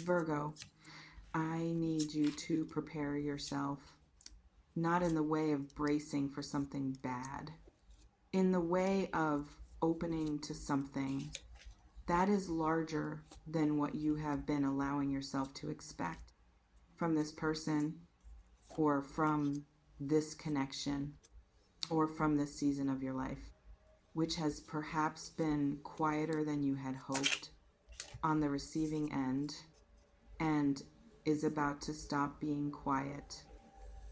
Virgo, I need you to prepare yourself, not in the way of bracing for something bad, in the way of opening to something that is larger than what you have been allowing yourself to expect from this person or from this connection or from this season of your life, which has perhaps been quieter than you had hoped on the receiving end and is about to stop being quiet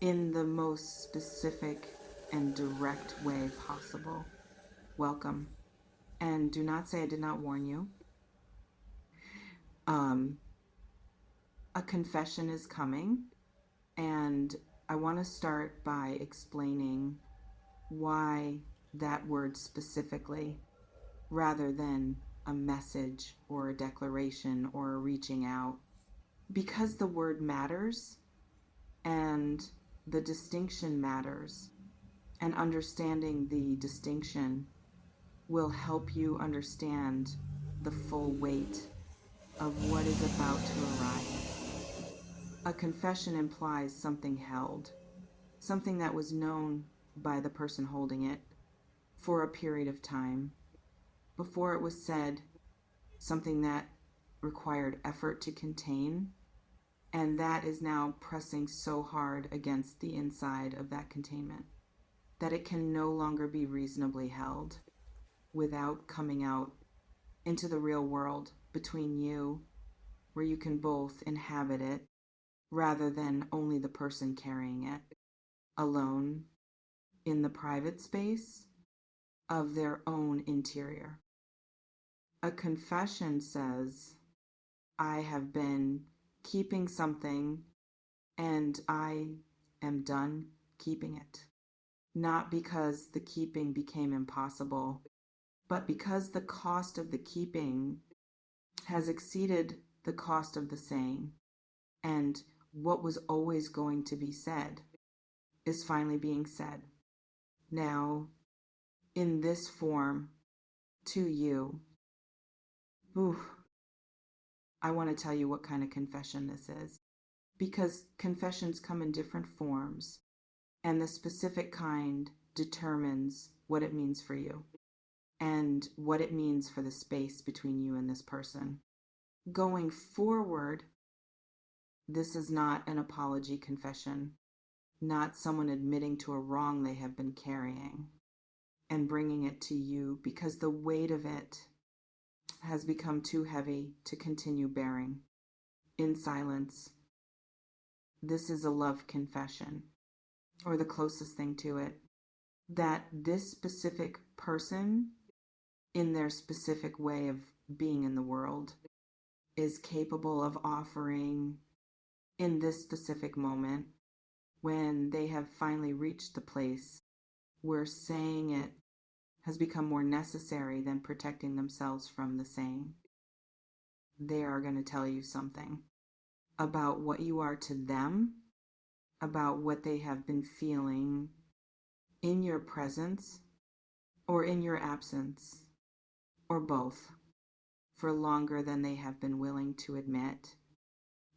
in the most specific and direct way possible. Welcome. And do not say I did not warn you. Um, a confession is coming, and I want to start by explaining why that word specifically, rather than a message or a declaration or a reaching out. Because the word matters and the distinction matters, and understanding the distinction will help you understand the full weight of what is about to arrive. A confession implies something held, something that was known by the person holding it for a period of time before it was said, something that required effort to contain, and that is now pressing so hard against the inside of that containment that it can no longer be reasonably held without coming out into the real world between you, where you can both inhabit it rather than only the person carrying it alone in the private space of their own interior. A confession says, I have been keeping something and I am done keeping it. Not because the keeping became impossible, but because the cost of the keeping has exceeded the cost of the saying, and what was always going to be said is finally being said. Now, in this form, to you. Ooh, I want to tell you what kind of confession this is, because confessions come in different forms, and the specific kind determines what it means for you and what it means for the space between you and this person. Going forward, this is not an apology confession, not someone admitting to a wrong they have been carrying and bringing it to you because the weight of it has become too heavy to continue bearing in silence. This is a love confession, or the closest thing to it, that this specific person, in their specific way of being in the world, is capable of offering in this specific moment when they have finally reached the place where saying it has become more necessary than protecting themselves from the saying. They are going to tell you something about what you are to them, about what they have been feeling in your presence or in your absence, or both, for longer than they have been willing to admit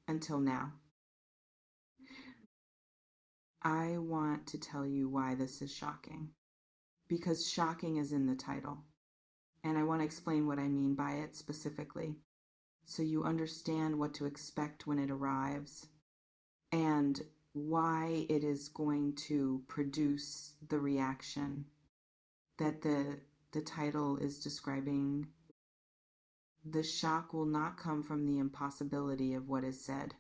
until now. I want to tell you why this is shocking, because shocking is in the title, and I want to explain what I mean by it specifically, so you understand what to expect when it arrives, and why it is going to produce the reaction that the title is describing. The shock will not come from the impossibility of what is said,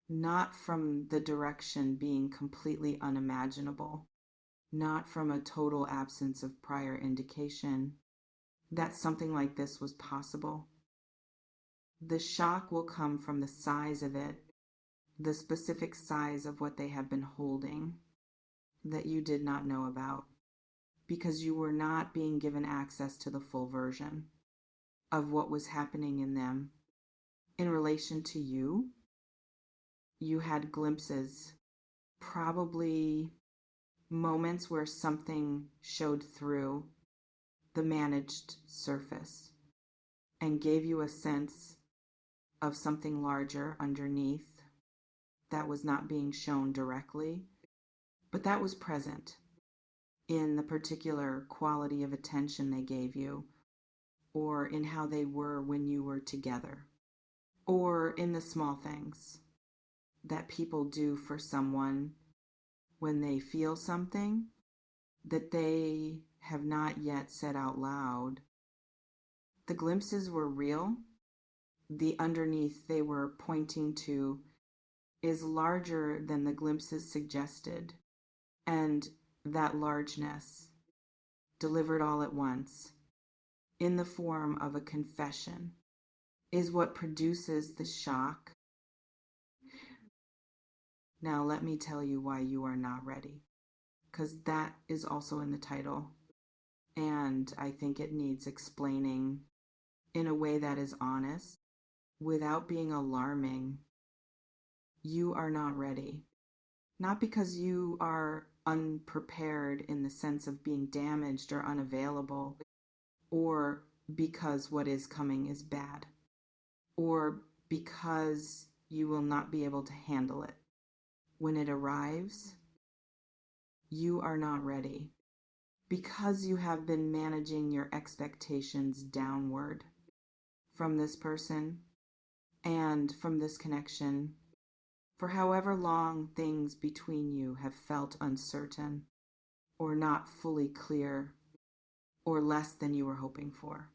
not from the direction being completely unimaginable, not from a total absence of prior indication that something like this was possible. The shock will come from the size of it, the specific size of what they have been holding that you did not know about, because you were not being given access to the full version of what was happening in them. In relation to you, you had glimpses, probably moments where something showed through the managed surface and gave you a sense of something larger underneath that was not being shown directly, but that was present in the particular quality of attention they gave you, or in how they were when you were together, or in the small things that people do for someone when they feel something that they have not yet said out loud. The glimpses were real. The underneath they were pointing to is larger than the glimpses suggested, and that largeness, delivered all at once, in the form of a confession, is what produces the shock. Now let me tell you why you are not ready, because that is also in the title, and I think it needs explaining in a way that is honest, without being alarming. You are not ready. Not because you are unprepared in the sense of being damaged or unavailable, or because what is coming is bad, or because you will not be able to handle it. When it arrives, you are not ready because you have been managing your expectations downward from this person and from this connection for however long things between you have felt uncertain or not fully clear or less than you were hoping for.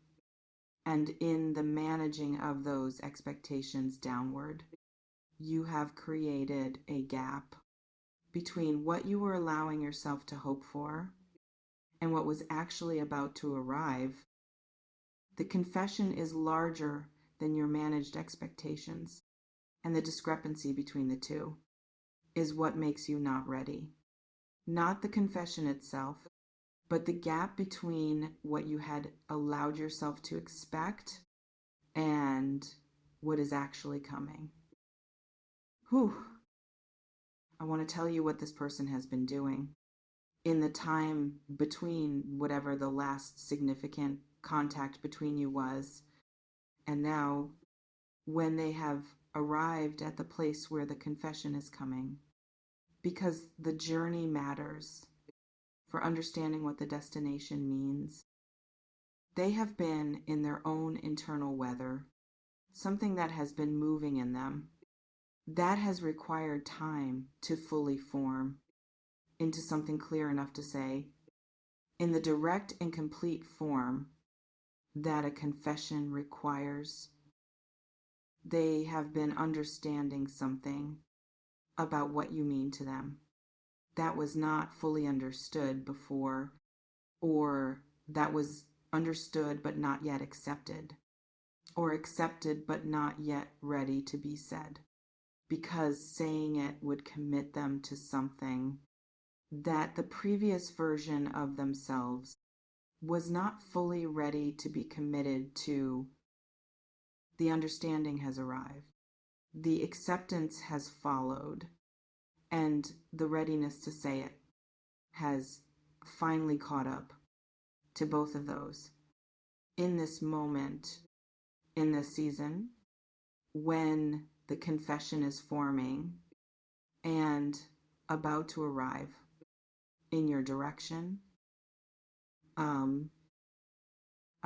And in the managing of those expectations downward, you have created a gap between what you were allowing yourself to hope for and what was actually about to arrive. The confession is larger than your managed expectations, and the discrepancy between the two is what makes you not ready. Not the confession itself, but the gap between what you had allowed yourself to expect and what is actually coming. Whew. I want to tell you what this person has been doing in the time between whatever the last significant contact between you was, and now when they have arrived at the place where the confession is coming. Because the journey matters for understanding what the destination means. They have been in their own internal weather, something that has been moving in them. That has required time to fully form into something clear enough to say, in the direct and complete form that a confession requires. They have been understanding something about what you mean to them that was not fully understood before, or that was understood but not yet accepted, or accepted but not yet ready to be said, because saying it would commit them to something that the previous version of themselves was not fully ready to be committed to. The understanding has arrived. The acceptance has followed, and the readiness to say it has finally caught up to both of those. In this moment, in this season, when the confession is forming and about to arrive in your direction,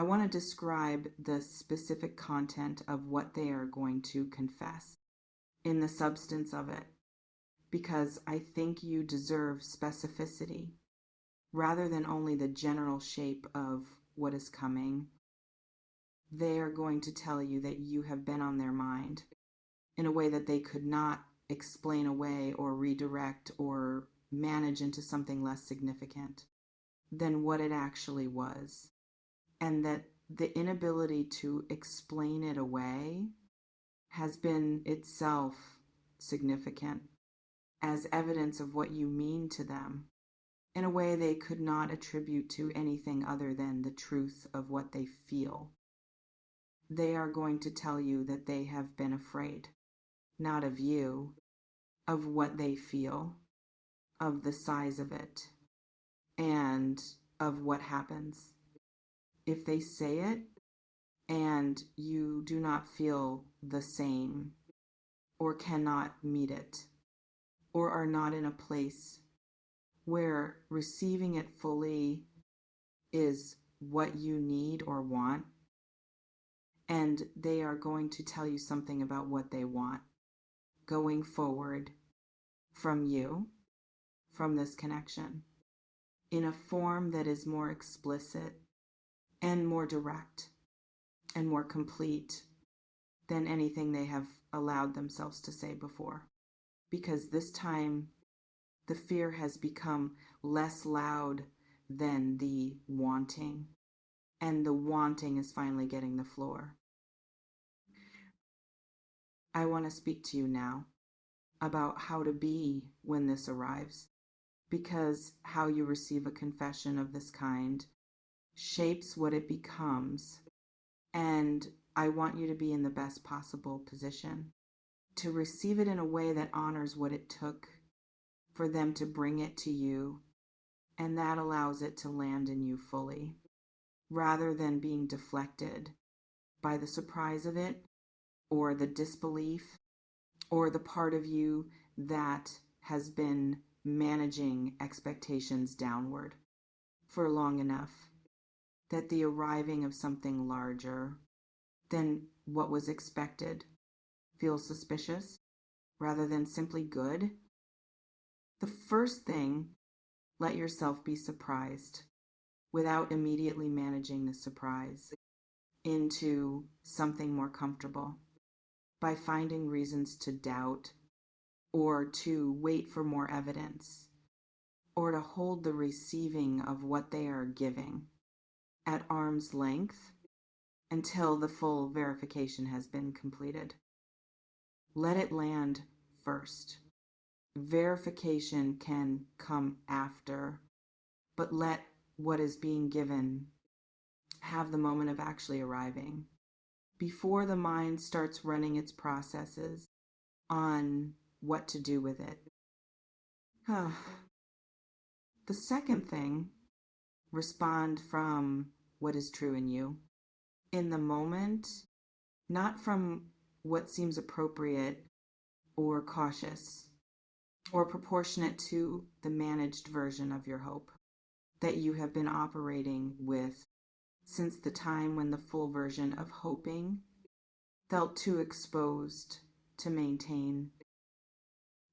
I want to describe the specific content of what they are going to confess in the substance of it, because I think you deserve specificity rather than only the general shape of what is coming. They are going to tell you that you have been on their mind in a way that they could not explain away or redirect or manage into something less significant than what it actually was. And that the inability to explain it away has been itself significant as evidence of what you mean to them in a way they could not attribute to anything other than the truth of what they feel. They are going to tell you that they have been afraid, not of you, of what they feel, of the size of it, and of what happens if they say it and you do not feel the same or cannot meet it or are not in a place where receiving it fully is what you need or want, and they are going to tell you something about what they want going forward from you, from this connection, in a form that is more explicit and more direct and more complete than anything they have allowed themselves to say before. Because this time, the fear has become less loud than the wanting, and the wanting is finally getting the floor. I want to speak to you now about how to be when this arrives, because how you receive a confession of this kind shapes what it becomes, and I want you to be in the best possible position to receive it in a way that honors what it took for them to bring it to you, and that allows it to land in you fully, rather than being deflected by the surprise of it, or the disbelief, or the part of you that has been managing expectations downward for long enough that the arriving of something larger than what was expected feels suspicious rather than simply good. The first thing, let yourself be surprised without immediately managing the surprise into something more comfortable by finding reasons to doubt or to wait for more evidence or to hold the receiving of what they are giving at arm's length until the full verification has been completed. Let it land first. Verification can come after, but let what is being given have the moment of actually arriving before the mind starts running its processes on what to do with it. The second thing, respond from what is true in you in the moment, not from what seems appropriate or cautious or proportionate to the managed version of your hope that you have been operating with since the time when the full version of hoping felt too exposed to maintain.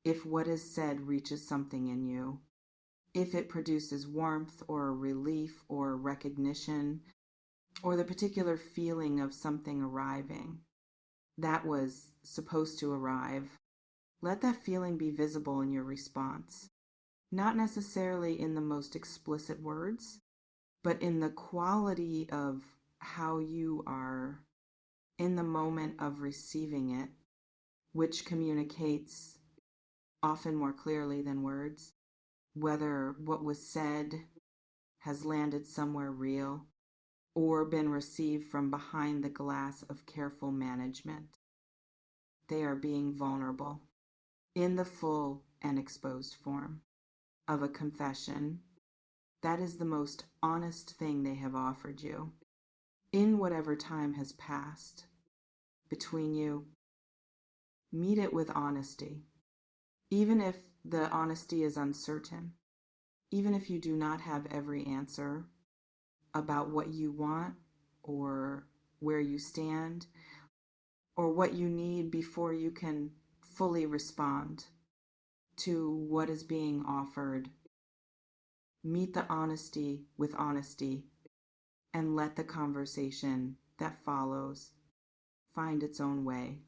If what is said reaches something in you, if it produces warmth or relief or recognition or the particular feeling of something arriving that was supposed to arrive, let that feeling be visible in your response, not necessarily in the most explicit words, but in the quality of how you are in the moment of receiving it, which communicates often more clearly than words, whether what was said has landed somewhere real or been received from behind the glass of careful management. They are being vulnerable in the full and exposed form of a confession. That is the most honest thing they have offered you in whatever time has passed between you. Meet it with honesty, even if the honesty is uncertain, even if you do not have every answer about what you want or where you stand or what you need before you can fully respond to what is being offered. Meet the honesty with honesty and let the conversation that follows find its own way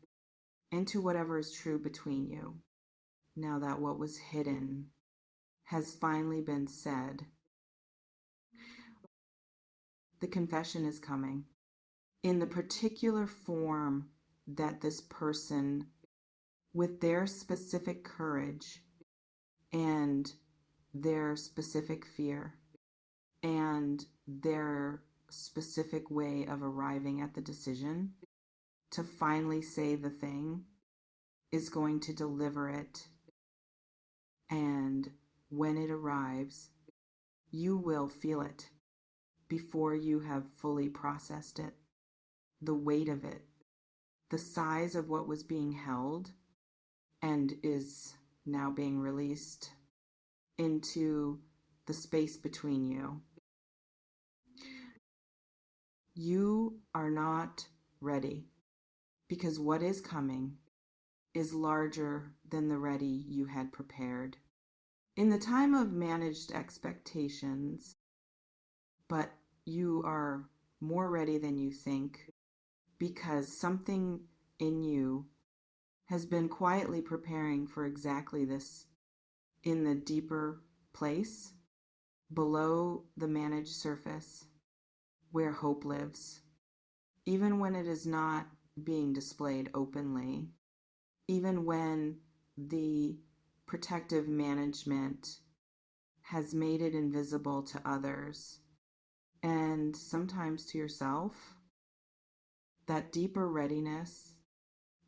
into whatever is true between you, now that what was hidden has finally been said. The confession is coming in the particular form that this person, with their specific courage and their specific fear and their specific way of arriving at the decision to finally say the thing, is going to deliver it. And when it arrives, you will feel it before you have fully processed it. the weight of it, the size of what was being held and is now being released into the space between you. You are not ready because what is coming is larger than the ready you had prepared. In the time of managed expectations, but you are more ready than you think because something in you has been quietly preparing for exactly this in the deeper place below the managed surface where hope lives, even when it is not being displayed openly, even when the protective management has made it invisible to others and sometimes to yourself. That deeper readiness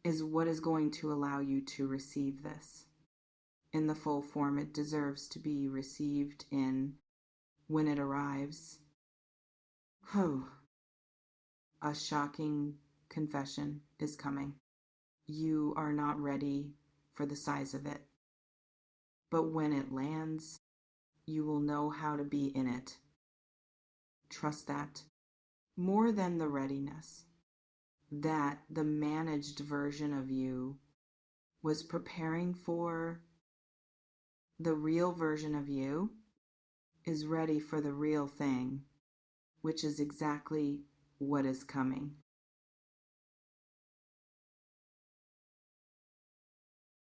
is what is going to allow you to receive this in the full form it deserves to be received in when it arrives. Oh, a shocking confession is coming. You are not ready for the size of it, but when it lands, you will know how to be in it. Trust that. More than the readiness that the managed version of you was preparing for, the real version of you is ready for the real thing, which is exactly what is coming.